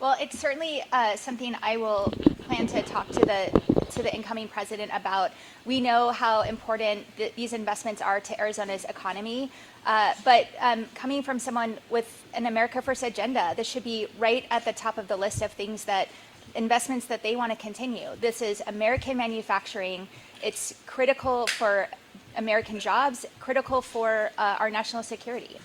Well, it's certainly something I will plan to talk to the incoming president about. We know how important these investments are to Arizona's economy, but coming from someone with an America First agenda, this should be right at the top of the list of things that investments that they want to continue. This is American manufacturing. It's critical for American jobs, critical for our national security.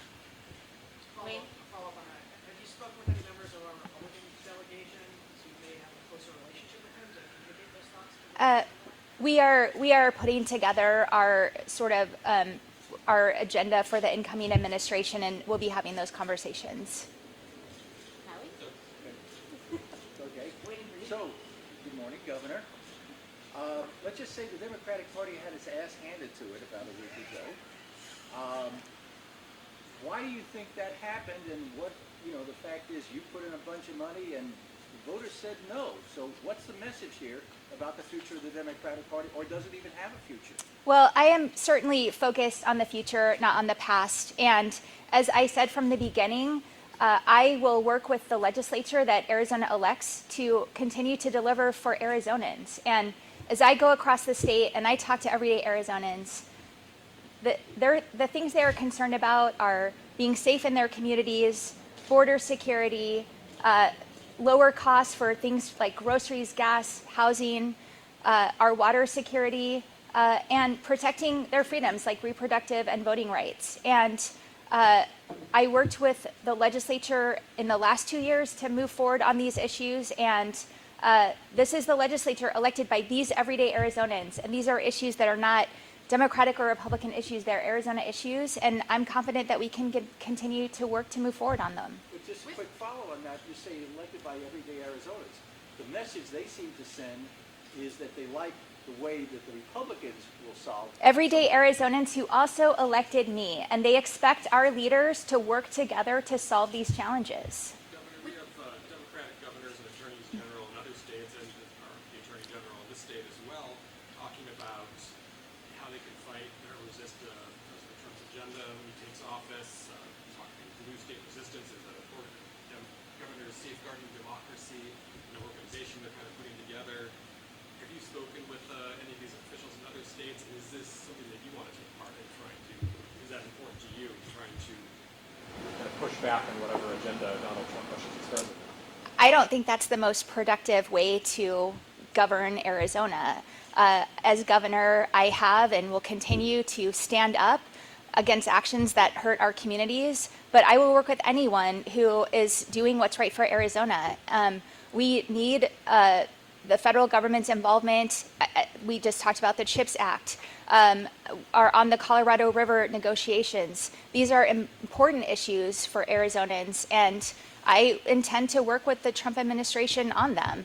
Follow up on that. Have you spoken with any members of our Republican delegation who may have a closer relationship with him to communicate those thoughts? We are putting together our sort of our agenda for the incoming administration, and we'll be having those conversations. Okay. So, good morning, Governor. Let's just say the Democratic Party had its ass handed to it about a week ago. Why do you think that happened? And what, the fact is you put in a bunch of money and the voters said no. So what's the message here about the future of the Democratic Party, or does it even have a future? Well, I am certainly focused on the future, not on the past. And as I said from the beginning, I will work with the legislature that Arizona elects to continue to deliver for Arizonans. And as I go across the state and I talk to everyday Arizonans, the things they are concerned about are being safe in their communities, border security, lower costs for things like groceries, gas, housing, our water security, and protecting their freedoms like reproductive and voting rights. And I worked with the legislature in the last 2 years to move forward on these issues, and this is the legislature elected by these everyday Arizonans, and these are issues that are not Democratic or Republican issues, they're Arizona issues, and I'm confident that we can continue to work to move forward on them. But just a quick follow on that, you say elected by everyday Arizonans. The message they seem to send is that they like the way that the Republicans will solve. Everyday Arizonans who also elected me, and they expect our leaders to work together to solve these challenges. Governor, we have Democratic governors and attorneys general in other states, and the attorney general in this state as well, talking about how they can fight or resist President Trump's agenda when he takes office. Talking blue state resistance is a governors safeguarding democracy, an organization they're kind of putting together. Have you spoken with any of these officials in other states? And is this something that you want to take part in trying to, is that important to you, trying to kind of push back on whatever agenda Donald Trump pushes as president? I don't think that's the most productive way to govern Arizona. As governor, I have and will continue to stand up against actions that hurt our communities, but I will work with anyone who is doing what's right for Arizona. We need the federal government's involvement. We just talked about the CHIPS Act, are on the Colorado River negotiations. These are important issues for Arizonans, and I intend to work with the Trump administration on them,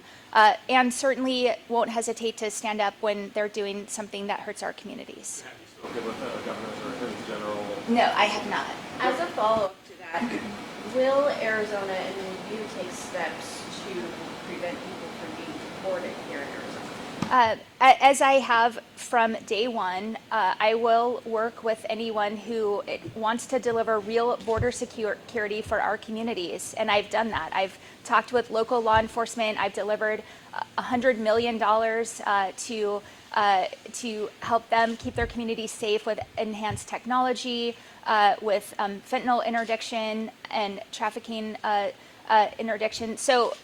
and certainly won't hesitate to stand up when they're doing something that hurts our communities. Have you spoken with governors or attorneys general? No, I have not. As a follow-up to that, will Arizona and you take steps to prevent people from being deported here in Arizona? As I have from day one, I will work with anyone who wants to deliver real border security for our communities, and I've done that. I've talked with local law enforcement. I've delivered $100 million to help them keep their communities safe with enhanced technology, with fentanyl interdiction and trafficking interdiction. So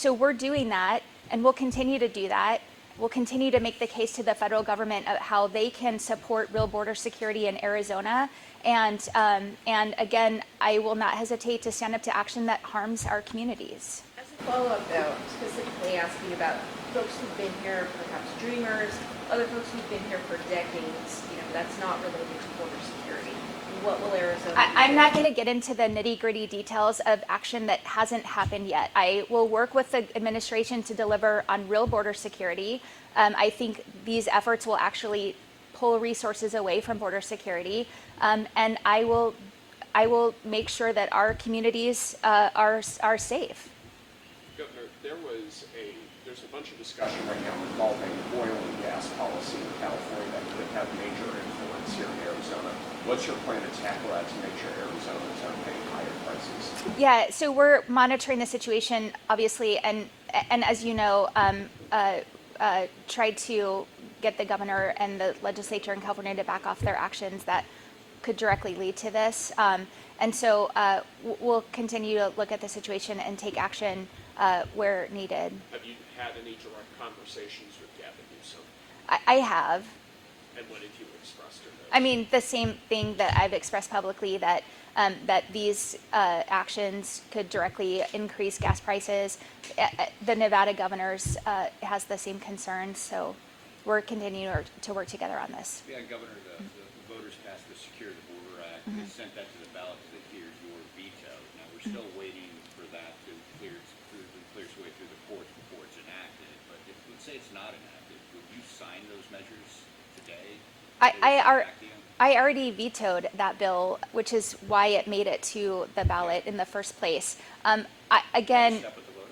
we're doing that, and we'll continue to do that. We'll continue to make the case to the federal government of how they can support real border security in Arizona. And again, I will not hesitate to stand up to action that harms our communities. As a follow-up, though, specifically asking about folks who've been here, perhaps dreamers, other folks who've been here for decades, that's not related to border security. What will Arizona do? I'm not going to get into the nitty-gritty details of action that hasn't happened yet. I will work with the administration to deliver on real border security. I think these efforts will actually pull resources away from border security, and I will make sure that our communities are safe. Governor, there's a bunch of discussion right now involving oil and gas policy in California that could have major influence prices here in Arizona. What's your plan to tackle that to make sure Arizonans aren't paying higher prices? Yeah, so we're monitoring the situation, obviously, and as you know, tried to get the governor and the legislature in California to back off their actions that could directly lead to this. And so we'll continue to look at the situation and take action where needed. Have you had any direct conversations with Gavin Newsom? I have. And what have you expressed to those? I mean, the same thing that I've expressed publicly, that that these actions could directly increase gas prices. The Nevada governor's has the same concerns, so we're continuing to work together on this. Yeah, Governor, the voters passed the Secure the Border Act. They sent that to the ballot to hear your veto. Now, we're still waiting for that to clear its way through the courts before it's enacted. But if, let's say it's not enacted, would you sign those measures today? I already vetoed that bill, which is why it made it to the ballot in the first place. Again, Step with the voters?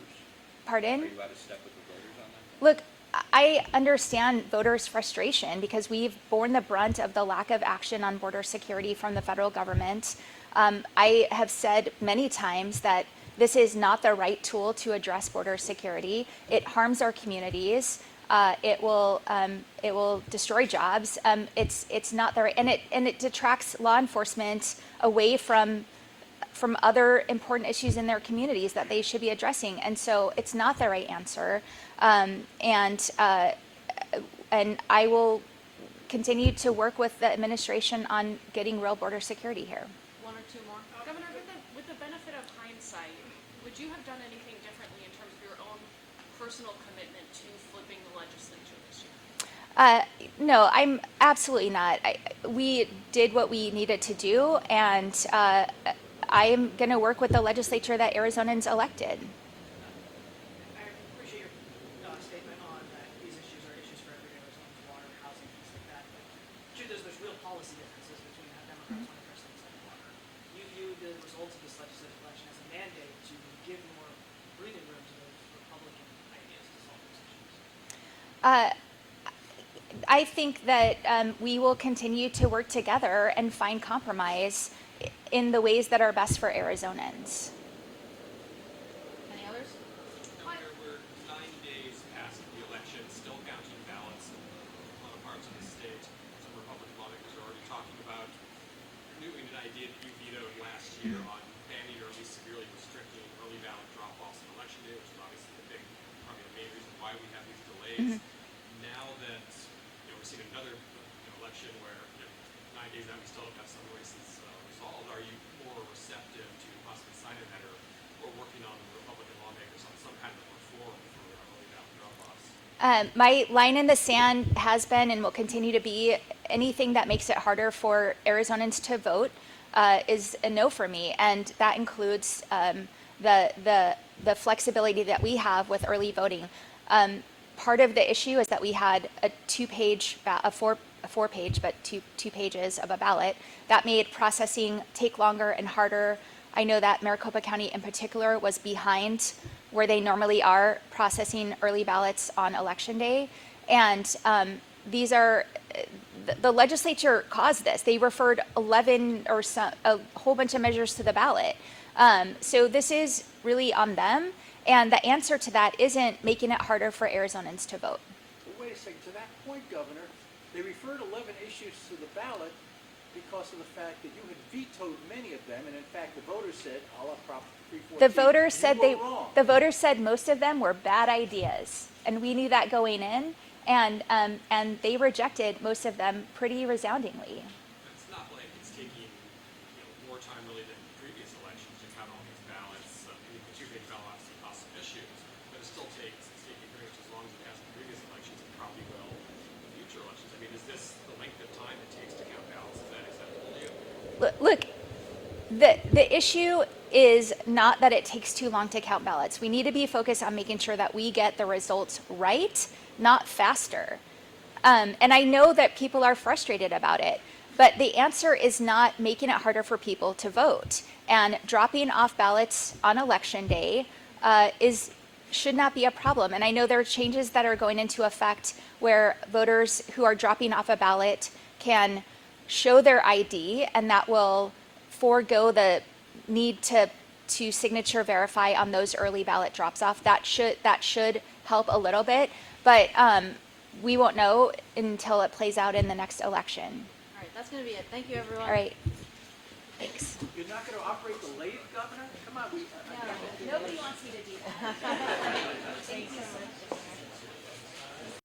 pardon? Are you allowed to step with the voters on that? Look, I understand voters' frustration because we've borne the brunt of the lack of action on border security from the federal government. I have said many times that this is not the right tool to address border security. It harms our communities. It will destroy jobs. It's not the right, and it detracts law enforcement away from other important issues in their communities that they should be addressing. And so it's not the right answer. And I will continue to work with the administration on getting real border security here. One or two more. Governor, with the benefit of hindsight, would you have done anything differently in terms of your own personal commitment to flipping the legislature this year? No, I'm absolutely not. We did what we needed to do, and I am going to work with the legislature that Arizonans elected. I appreciate your statement on that these issues are issues for every Arizona's water, housing, things like that. But the truth is, there's real policy differences between how Democrats want to address things like water. You view the results of this legislative election as a mandate to give more breathing room to those Republican ideas to solve those issues. I think that we will continue to work together and find compromise in the ways that are best for Arizonans. Any others? Governor, we're 9 days past the election, still counting ballots in a lot of parts of the state. Some Republican lawmakers are already talking about renewing an idea that you vetoed last year on banning or at least severely restricting early ballot drop-offs on election day, which is obviously probably the main reason why we have these delays. Now that we're seeing another election where 9 days out we still don't have some races resolved, are you more receptive to possibly signing that or working on the Republican lawmakers on some kind of reform for early ballot drop-offs? My line in the sand has been and will continue to be anything that makes it harder for Arizonans to vote is a no for me, and that includes the flexibility that we have with early voting. Part of the issue is that we had a four-page, but two pages of a ballot that made processing take longer and harder. I know that Maricopa County in particular was behind where they normally are processing early ballots on election day. And these are, the legislature caused this. They referred 11 or a whole bunch of measures to the ballot. So this is really on them. And the answer to that isn't making it harder for Arizonans to vote. Well, wait a second. To that point, Governor, they referred 11 issues to the ballot because of the fact that you had vetoed many of them, and in fact, the voters said, a la Prop 314, The voters said you were wrong. the voters said most of them were bad ideas, and we knew that going in, and they rejected most of them pretty resoundingly. It's not like it's taking more time really than previous elections to count all these ballots. The two-page ballot obviously costs some issues, but it still takes it's taking pretty much as long as it has in previous elections and probably will in future elections. I mean, is this the length of time it takes to count ballots? Is that acceptable to you? Look, the issue is not that it takes too long to count ballots. We need to be focused on making sure that we get the results right, not faster. And I know that people are frustrated about it, but the answer is not making it harder for people to vote. And dropping off ballots on election day should not be a problem. And I know there are changes that are going into effect where voters who are dropping off a ballot can show their ID, and that will forego the need to signature verify on those early ballot drops off. That should help a little bit, but we won't know until it plays out in the next election. All right, that's going to be it. Thank you, everyone. All right. Thanks. You're not going to operate the lathe, Governor? Come on, Nobody wants me to do that. Thank you so much.